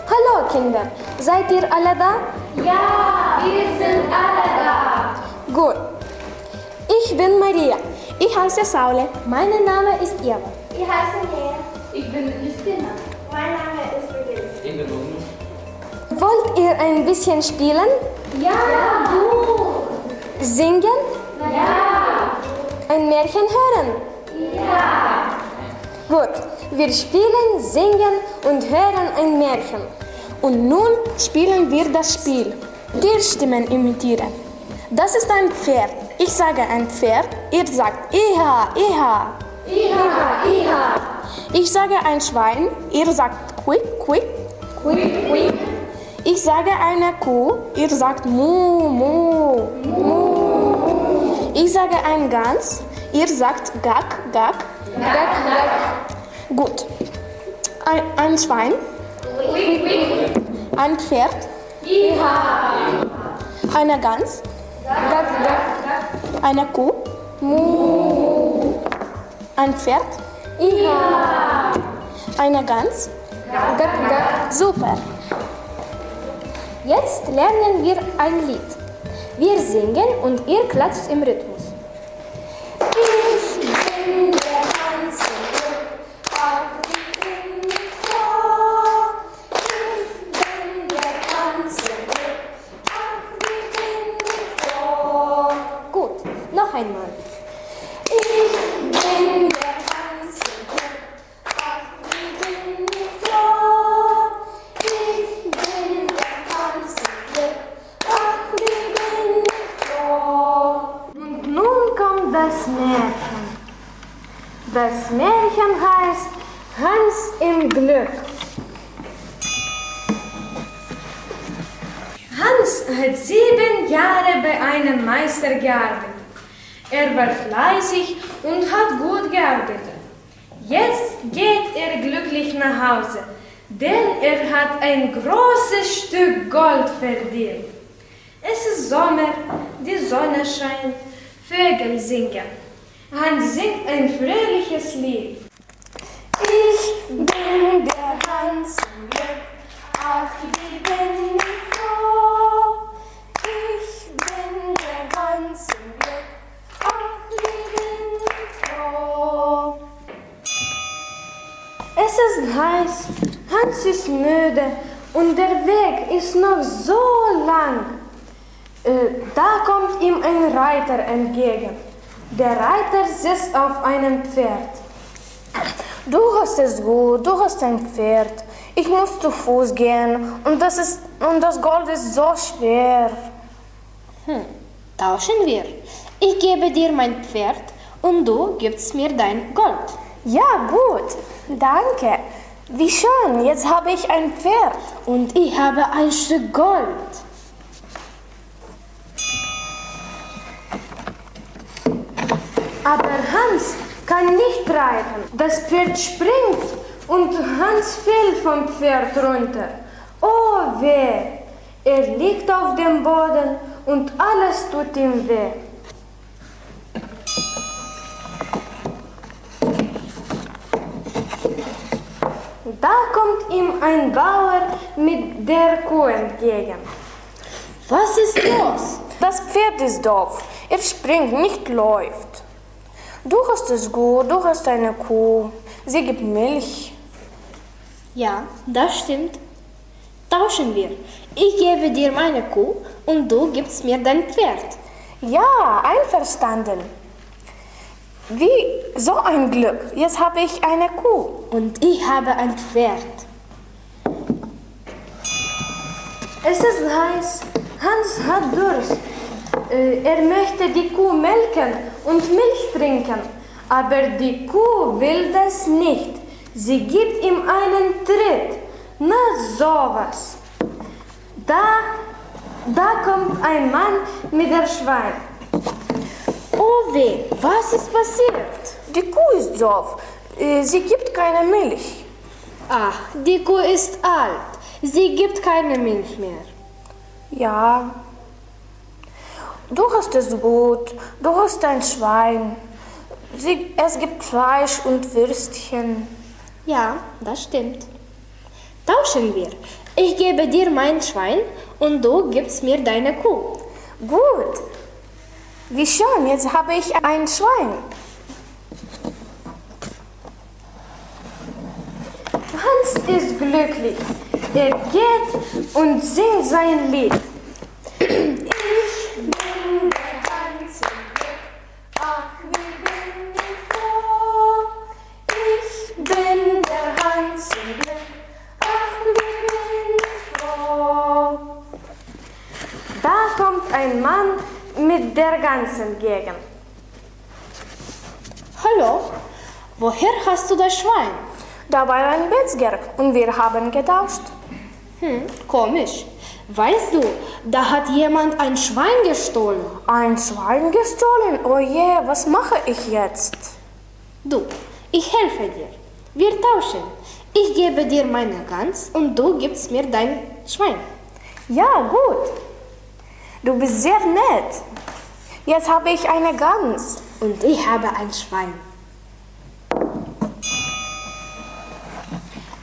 Hallo Kinder, seid ihr alle da? Ja, wir sind alle da. Gut. Ich bin Maria. Ich heiße Saule. Mein Name ist Eva. Ich heiße Lea. Ich bin Justina. Mein Name ist Regina. Ich bin Umi. Wollt ihr ein bisschen spielen? Ja, du. Singen? Ja. Ein Märchen hören? Ja. Gut, wir spielen, singen und hören ein Märchen. Und nun spielen wir das Spiel. Tierstimmen imitieren. Das ist ein Pferd. Ich sage ein Pferd, ihr sagt Iha, Iha. Iha, Iha. Ich sage ein Schwein, ihr sagt Quick, Quick. Quick, quick. Ich sage eine Kuh, ihr sagt Mu, Mu. Ich sage ein Gans, ihr sagt Gak, Gak. Gak, gak. Gut. Ein Schwein, Quick, quick. ein Pferd, Iha. eine Gans, Gak, gak. eine Kuh, Mu. ein Pferd, Iha. eine Gans. Gak, gak. Super. Jetzt lernen wir ein Lied. Wir singen und ihr klatscht im Rhythmus. Ich bin der Hans im Glück, ach, ich bin nicht froh. Ich bin der Hans im Glück, ach, ich bin nicht froh. Gut, noch einmal. Ich bin der Hans im Glück, ach, ich bin nicht froh. Ich bin der Hans im Glück, ach, ich bin nicht froh. Und nun kommt das Märchen. Das Märchen heißt Hans im Glück. Hans hat 7 Jahre bei einem Meister gearbeitet. Er war fleißig und hat gut gearbeitet. Jetzt geht er glücklich nach Hause, denn er hat ein großes Stück Gold verdient. Es ist Sommer, die Sonne scheint, Vögel singen. Hans singt ein fröhliches Lied. Ich bin der Hans im Glück, ach, wie bin ich froh. Ich bin der Hans im Glück, ach, wie bin ich froh. Es ist heiß, Hans ist müde und der Weg ist noch so lang. Da kommt ihm ein Reiter entgegen. Der Reiter sitzt auf einem Pferd. Du hast es gut, du hast ein Pferd. Ich muss zu Fuß gehen und das Gold ist so schwer. Tauschen wir. Ich gebe dir mein Pferd und du gibst mir dein Gold. Ja, gut. Danke. Wie schön, jetzt habe ich ein Pferd. Und ich habe ein Stück Gold. Aber Hans kann nicht reiten. Das Pferd springt und Hans fällt vom Pferd runter. Oh weh! Er liegt auf dem Boden und alles tut ihm weh. Da kommt ihm ein Bauer mit der Kuh entgegen. Was ist los? Das Pferd ist doof. Er springt, nicht läuft. Du hast es gut, du hast eine Kuh. Sie gibt Milch. Ja, das stimmt. Tauschen wir. Ich gebe dir meine Kuh und du gibst mir dein Pferd. Ja, einverstanden. Wie so ein Glück. Jetzt habe ich eine Kuh. Und ich habe ein Pferd. Es ist heiß. Hans hat Durst. Er möchte die Kuh melken und Milch trinken. Aber die Kuh will das nicht. Sie gibt ihm einen Tritt. Na sowas. Da kommt ein Mann mit der Schwein. Oh weh, was ist passiert? Die Kuh ist doof. Sie gibt keine Milch. Ach, die Kuh ist alt. Sie gibt keine Milch mehr. Ja. Du hast es gut. Du hast ein Schwein. Es gibt Fleisch und Würstchen. Ja, das stimmt. Tauschen wir. Ich gebe dir mein Schwein und du gibst mir deine Kuh. Gut. Wie schön, jetzt habe ich ein Schwein. Hans ist glücklich. Er geht und singt sein Lied. Ich bin der Hans im Glück. Ach, wie bin ich froh. Ich bin der Hans im Glück. Ach, wie bin ich froh. Da kommt ein Mann mit der ganzen Gegend. Hallo, woher hast du das Schwein? Da war ein Metzger und wir haben getauscht. Komisch. Weißt du, da hat jemand ein Schwein gestohlen. Ein Schwein gestohlen? Oh je, was mache ich jetzt? Du, ich helfe dir. Wir tauschen. Ich gebe dir meine Gans und du gibst mir dein Schwein. Ja, gut. Du bist sehr nett. Jetzt habe ich eine Gans. Und ich habe ein Schwein.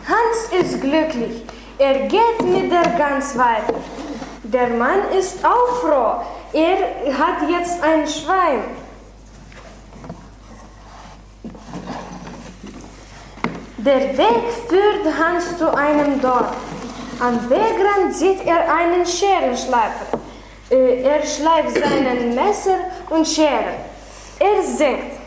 Hans ist glücklich. Er geht mit der Gans weiter. Der Mann ist auch froh. Er hat jetzt ein Schwein. Der Weg führt Hans zu einem Dorf. Am Wegrand sieht er einen Scherenschleifer. Er schleift seinen Messer und Schere. Er singt.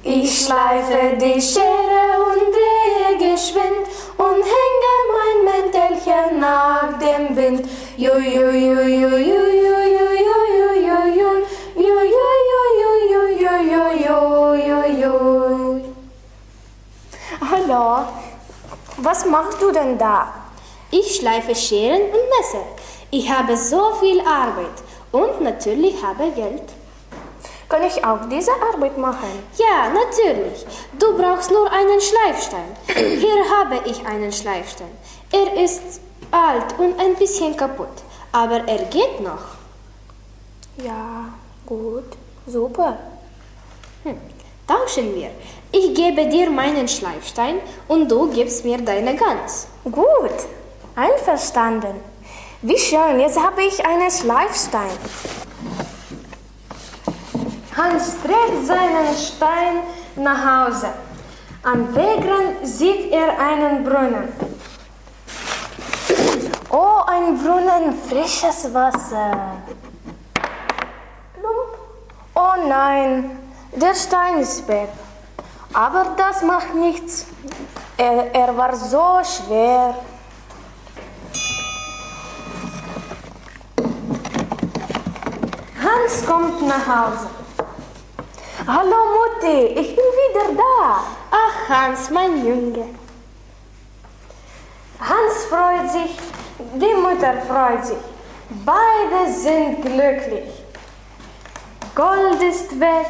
Ich schleife die Schere und drehe geschwind und hänge mein Mäntelchen nach dem Wind. Ju, ju, ju, ju, ju, ju, ju, ju, ju, ju, ju, ju, ju, ju, ju, ju, ju, ju. Hallo, was machst du denn da? Ich schleife Scheren und Messer. Ich habe so viel Arbeit und natürlich habe Geld. Kann ich auch diese Arbeit machen? Ja, natürlich. Du brauchst nur einen Schleifstein. Hier habe ich einen Schleifstein. Er ist alt und ein bisschen kaputt, aber er geht noch. Ja, gut, super. Tauschen wir. Ich gebe dir meinen Schleifstein und du gibst mir deine Gans. Gut, einverstanden. Wie schön, jetzt habe ich einen Schleifstein. Hans trägt seinen Stein nach Hause. Am Wegrand sieht er einen Brunnen. Oh, ein Brunnen, frisches Wasser. Plump. Oh nein, der Stein ist weg. Aber das macht nichts. Er war so schwer. Hans kommt nach Hause. Hallo Mutti, ich bin wieder da. Ach Hans, mein Junge. Hans freut sich, die Mutter freut sich. Beide sind glücklich. Gold ist weg,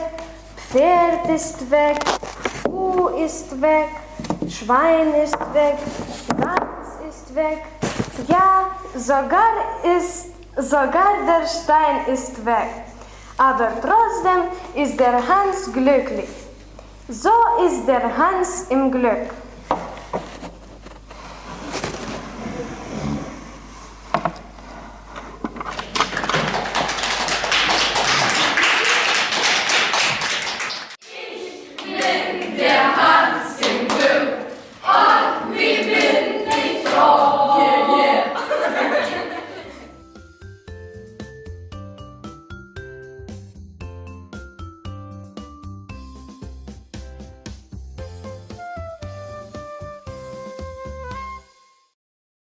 Pferd ist weg, Kuh ist weg, Schwein ist weg, Gans ist weg. Ja, sogar der Stein ist weg. Aber trotzdem ist der Hans glücklich. So ist der Hans im Glück.